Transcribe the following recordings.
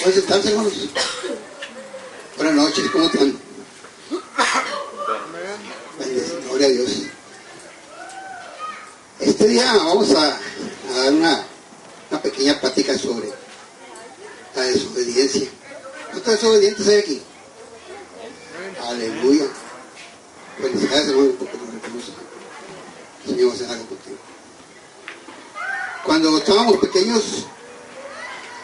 ¿Pueden sentarse, hermanos? Buenas noches, ¿cómo están? Gloria a Dios. Este día vamos a dar una pequeña plática sobre la desobediencia. ¿Cuántos desobedientes hay aquí? Aleluya. Felicidades, hermano, porque nos reconocen. El Señor va a hacer algo contigo. Cuando estábamos pequeños,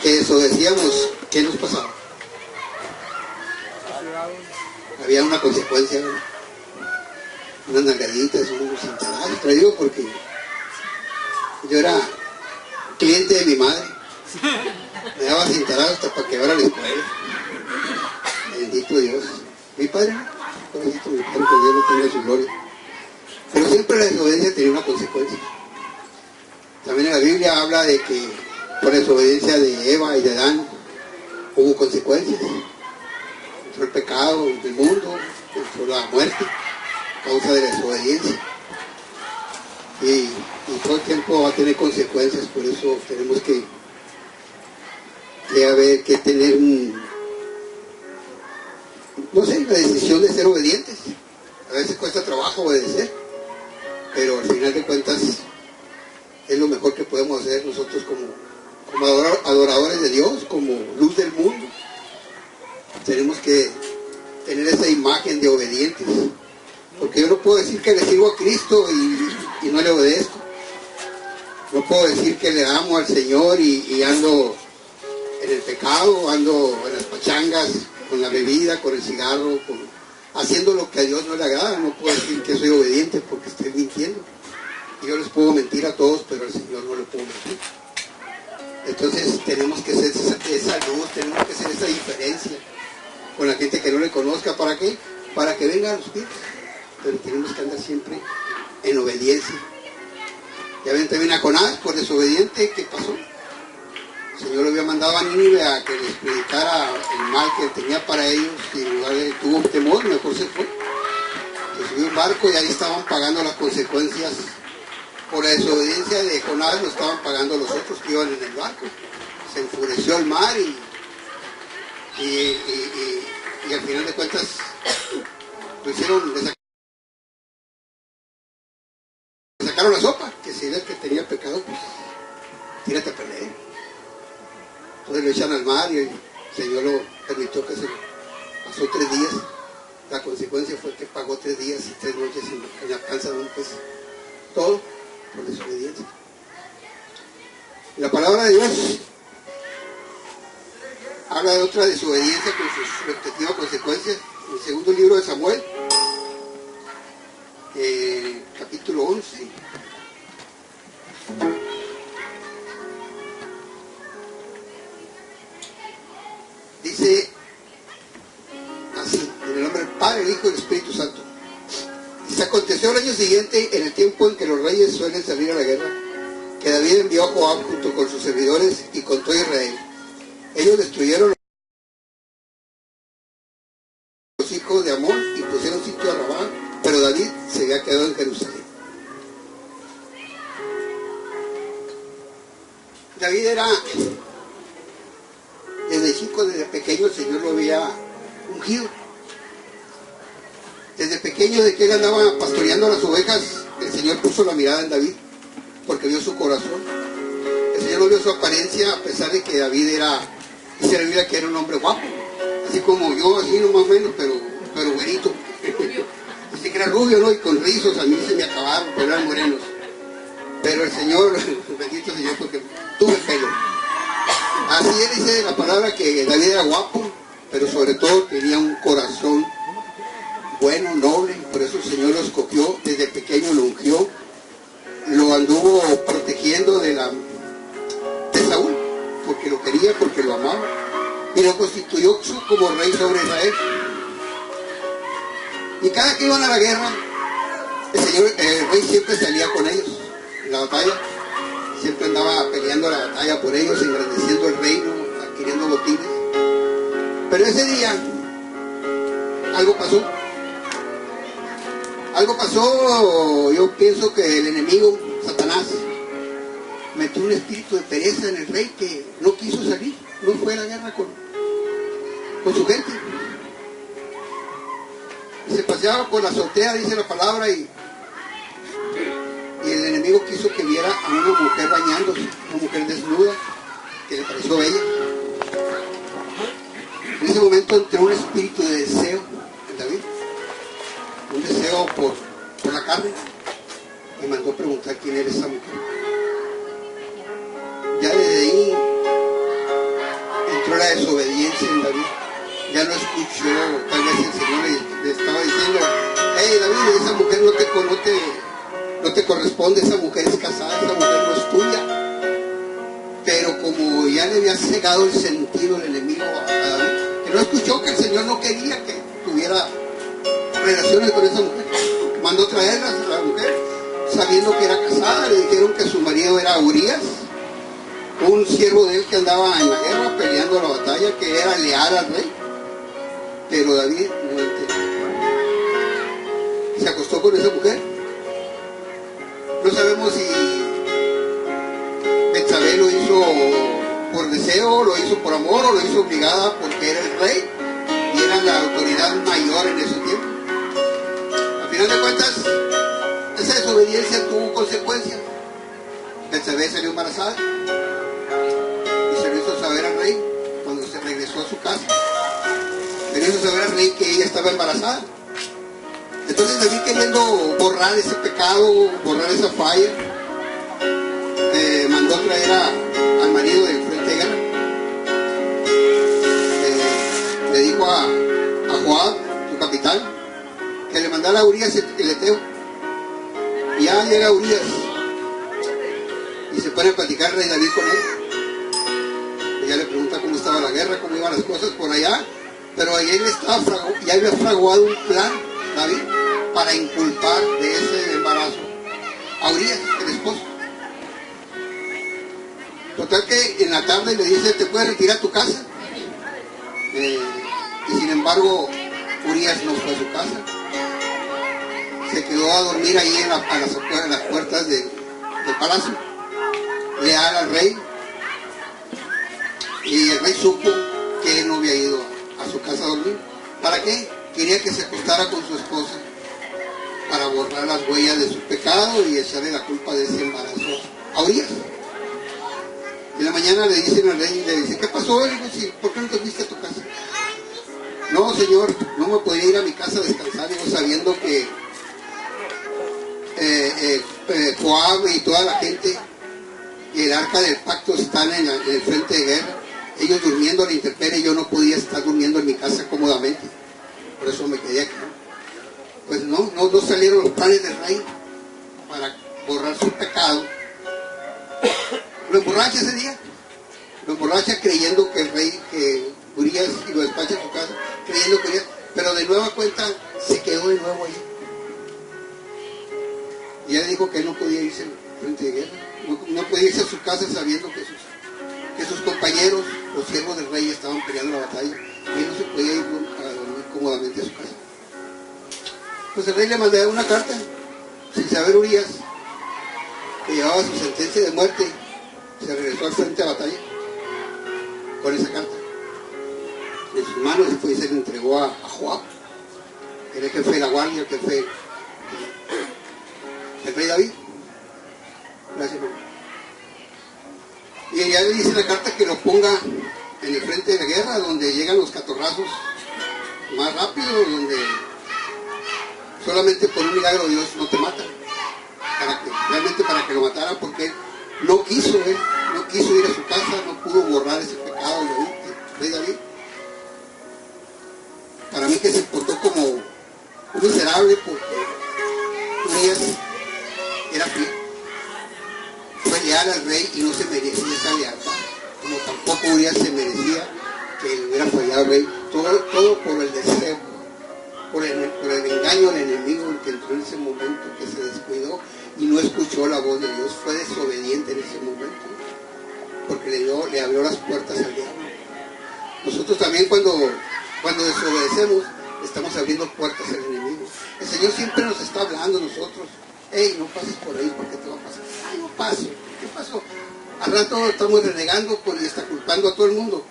que desobedecíamos, ¿qué nos pasaba? Había una consecuencia, ¿no? Unas nalgaditas, unos cintarazos. Te lo digo porque yo era cliente de mi madre. Me daba cintarazos hasta para que fuera a la escuela. Bendito Dios. Mi padre, pobrecito mi padre, que Dios no tenga su gloria. Pero siempre la desobediencia tenía una consecuencia. También en la Biblia habla de que por la desobediencia de Eva y de Adán hubo consecuencias. Entró el pecado del mundo, entró la muerte a causa de la desobediencia. Y todo el tiempo va a tener consecuencias, por eso tenemos que tener la decisión de ser obedientes. A veces cuesta trabajo obedecer, pero al final de cuentas es lo mejor que podemos hacer nosotros como adoradores de Dios, como luz del mundo. Tenemos que tener esa imagen de obedientes, porque yo no puedo decir que le sirvo a Cristo y no le obedezco. No puedo decir que le amo al Señor y ando en el pecado, ando en las pachangas, con la bebida, con el cigarro, haciendo lo que a Dios no le agrada. No puedo decir que soy obediente porque estoy mintiendo. Y yo les puedo mentir a todos, pero al Señor no le puedo mentir. Entonces tenemos que hacer esa luz, tenemos que hacer esa diferencia con la gente que no le conozca. ¿Para qué? Para que vengan los pies. Pero tenemos que andar siempre en obediencia. Ya ven también a Jonás, por desobediente, ¿qué pasó? El Señor lo había mandado a Nínive a que les predicara el mal que tenía para ellos, y en lugar de tuvo temor, mejor se fue. Se subió un barco y ahí estaban pagando las consecuencias. Por la desobediencia de Jonás lo estaban pagando los otros que iban en el barco. Se enfureció el mar y al final de cuentas lo hicieron, le sacaron la sopa, que si era el que tenía pecado, pues tírate a perder. Entonces lo echan al mar y el Señor lo permitió que se pasó 3 días. La consecuencia fue que pagó 3 días y 3 noches en la panza de un pez. Todo por desobediencia. La palabra de Dios habla de otra desobediencia con sus respectivas consecuencias. En el segundo libro de Samuel, capítulo 11. Dice así, en el nombre del Padre, el Hijo y el Espíritu Santo. Dice: aconteció el año siguiente, en el tiempo en que los reyes suelen salir a la guerra, que David envió a Joab junto con sus servidores y con todo Israel. Ellos destruyeron los hijos de Amón y pusieron sitio a Rabá, pero David se había quedado en Jerusalén. David era, desde chico, desde pequeño, el Señor lo había ungido. Desde pequeño, de que él andaba pastoreando las ovejas, el Señor puso la mirada en David, porque vio su corazón. El Señor no vio su apariencia, a pesar de que David dice la Biblia que era un hombre guapo, así como yo, así no más o menos, pero güerito. Dice que era rubio, ¿no? Y con rizos, a mí se me acabaron, pero eran morenos. Pero el Señor, bendito Señor, porque tuve pelo. Así él dice la palabra que David era guapo, pero sobre todo tenía un corazón bueno, noble. Por eso el Señor lo escogió, desde pequeño lo ungió, lo anduvo protegiendo de Saúl, porque lo quería, porque lo amaba, y lo constituyó como rey sobre Israel. Y cada que iban a la guerra, el rey siempre salía con ellos en la batalla, siempre andaba peleando la batalla por ellos, engrandeciendo el reino, adquiriendo botines. Pero ese día algo pasó, yo pienso que el enemigo, Satanás, metió un espíritu de pereza en el rey, que no quiso salir, no fue a la guerra con su gente. Se paseaba por la azotea, dice la palabra, y el enemigo quiso que viera a una mujer bañándose, una mujer desnuda, que le pareció bella. En ese momento entró un espíritu de deseo en David, un deseo por la carne, y mandó preguntar quién era esa mujer. Ya desde ahí entró la desobediencia en David. Ya no escuchó, tal vez el Señor le estaba diciendo: hey David, esa mujer no te corresponde, esa mujer es casada, esa mujer no es tuya. Pero como ya le había cegado el sentido el enemigo a David, que no escuchó que el Señor no quería que tuviera relaciones con esa mujer, mandó traerla a la mujer, sabiendo que era casada. Le dijeron que su marido era Urías, un siervo de él que andaba en la guerra peleando la batalla, que era leal al rey. Pero David no entendió. Se acostó con esa mujer. No sabemos si Betsabé lo hizo por deseo, lo hizo por amor, o lo hizo obligada porque era el rey y era la autoridad mayor en ese tiempo. Al final de cuentas, esa desobediencia tuvo consecuencias. Betsabé salió embarazada y se lo hizo saber al rey cuando se regresó a su casa. Le hizo saber al rey que ella estaba embarazada. Entonces David, queriendo borrar ese pecado, borrar esa falla, mandó traer al marido del frente de guerra. Le dijo a Joab, su capitán, que le mandara a Urías el Eteo. Y ya llega Urías y se pone a platicar el rey David con él. Ella le pregunta cómo estaba la guerra, cómo iban las cosas por allá. Pero ahí él ya había fraguado un plan, David, para inculpar de ese embarazo a Urías, el esposo. Total que en la tarde le dice: te puedes retirar a tu casa. Y sin embargo, Urías no fue a su casa. Se quedó a dormir ahí en las puertas del palacio, leal al rey. Y el rey supo que él no había ido a su casa a dormir. ¿Para qué? Quería que se acostara con su esposa para borrar las huellas de su pecado y echarle la culpa de ese embarazo a Urías. En la mañana le dicen al rey, le dicen: ¿qué pasó? Le digo: ¿por qué no te fuiste a tu casa? No, señor, no me podía ir a mi casa a descansar, digo, sabiendo que Joab y toda la gente y el arca del pacto están en el frente de guerra. Ellos durmiendo a la intemperie, yo no podía estar durmiendo en mi casa cómodamente. Por eso me quedé aquí. Pues no salieron los planes del rey para borrar su pecado. Lo emborracha ese día. Lo emborracha creyendo que el rey, que Urías, y lo despacha en su casa, creyendo que Urías, pero de nueva cuenta se quedó de nuevo allí. Y ya le dijo que él no podía irse al frente de guerra. No podía irse a su casa sabiendo que sus compañeros, los siervos del rey, estaban peleando la batalla, y él no se podía ir a dormir cómodamente a su casa. Pues el rey le mandó una carta, sin saber Urías, que llevaba su sentencia de muerte. Se regresó al frente de batalla con esa carta en sus manos, y después se le entregó a Joab, que era el jefe de la guardia, el jefe el rey David. Gracias, hermano. Y ya le dice la carta que lo ponga en el frente de la guerra, donde llegan los catorrazos más rápido, donde solamente por un milagro Dios no te mata, realmente para que lo mataran, porque él no quiso ir a su casa, no pudo borrar ese pecado del rey David. Para mí, que se portó como un miserable, porque Urías era fiel, fue leal al rey y no se merecía esa lealtad, como tampoco Urías se merecía que le hubiera fallado al rey. Todo por el deseo, por el engaño del enemigo, que entró en ese momento, que se descuidó y no escuchó la voz de Dios. Fue desobediente en ese momento, porque le abrió las puertas al diablo. Nosotros también, cuando desobedecemos, estamos abriendo puertas al enemigo. El Señor siempre nos está hablando a nosotros: hey, no pases por ahí, porque te va a pasar. Ay, no paso. ¿Qué pasó? Al rato estamos renegando y está culpando a todo el mundo,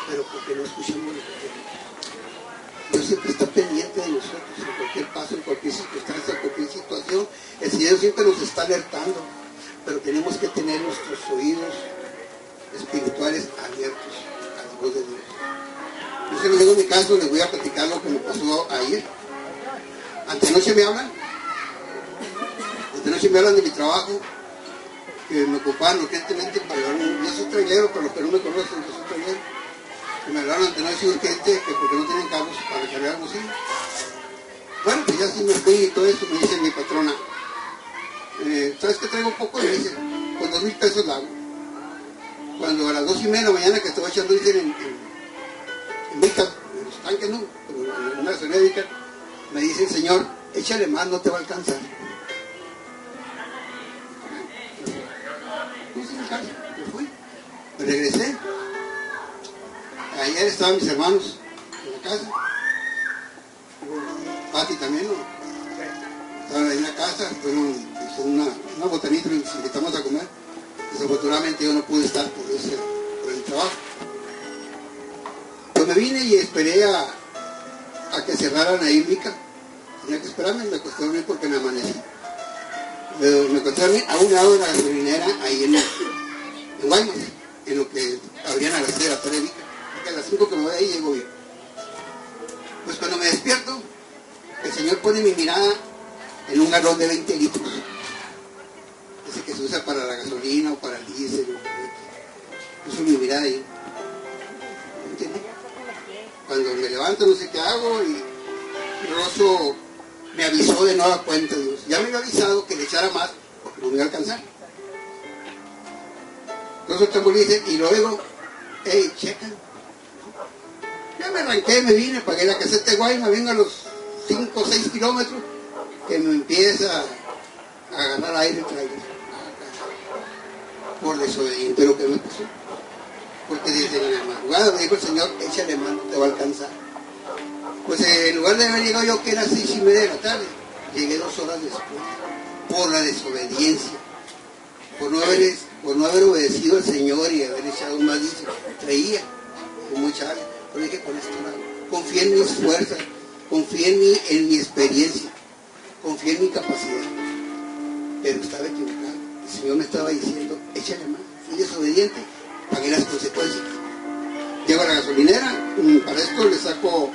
pero porque no escuchamos lo que queremos. Dios siempre está pendiente de nosotros, en cualquier paso, en cualquier circunstancia, en cualquier situación. El Señor siempre nos está alertando, pero tenemos que tener nuestros oídos espirituales abiertos a la voz de Dios. Yo se lo digo en mi caso, les voy a platicar lo que me pasó ayer. Antenoche me hablan de mi trabajo, que me ocupaban urgentemente para llevar yo soy trailero, para los que no me conocen, yo soy trailero. Y me hablaron antenoche urgente, que porque no tienen carros para cargar bocina. Bueno, pues ya sí me fui y todo eso, me dice mi patrona, ¿sabes qué traigo un poco? Y me dice, con 2,000 pesos la hago. Cuando a las 2:30 de la mañana que estaba echando diésel en Vica, en los tanques, no, pero en una gasolina de Vica, me dice el Señor, échale más, no te va a alcanzar. No se me alcanza, me fui, me regresé. Ayer estaban mis hermanos en la casa, Pati también, ¿no? Estaban ahí en la casa, fueron, hizo una botanita y nos invitamos a comer. Desafortunadamente yo no pude estar por el trabajo. Pues me vine y esperé a que cerraran ahí en Vica. Tenía que esperarme, me acosté a dormir porque me amanecí. Me acosté a dormir a un lado de la gasolinera, ahí en Guaymas, en lo que abrían a las 6 de la tarde Vica. Porque a las 5 que me voy ahí llego bien. Pues cuando me despierto, el Señor pone mi mirada en un galón de 20 litros. Ese que se usa para la gasolina o para el diésel. Puso mi mirada ahí. ¿Entiendes? Cuando me levanto no sé qué hago y Rosso me avisó de nueva cuenta, Dios. Ya me había avisado que le echara más porque no me iba a alcanzar. Rosso tamborice y luego, hey, checa. Ya me arranqué, me vine, pagué la caseta de Guaymas, vengo a los 5 o 6 kilómetros que me empieza a agarrar aire el trailer. Por desobediente lo que me pasó. Porque desde la madrugada me dijo el Señor, échale mano, te va a alcanzar. Pues en lugar de haber llegado yo, que era 6:30 de la tarde, llegué 2 horas después. Por la desobediencia. Por no haber obedecido al Señor y haber echado más diésel. Traía con mucha agua. Pero dije, con esto nada. Confié en mis fuerzas, confié en mi experiencia, confié en mi capacidad. Pero estaba equivocado. El Señor me estaba diciendo, échale más. Fui desobediente, pagué las consecuencias. Llego a la gasolinera, para esto le saco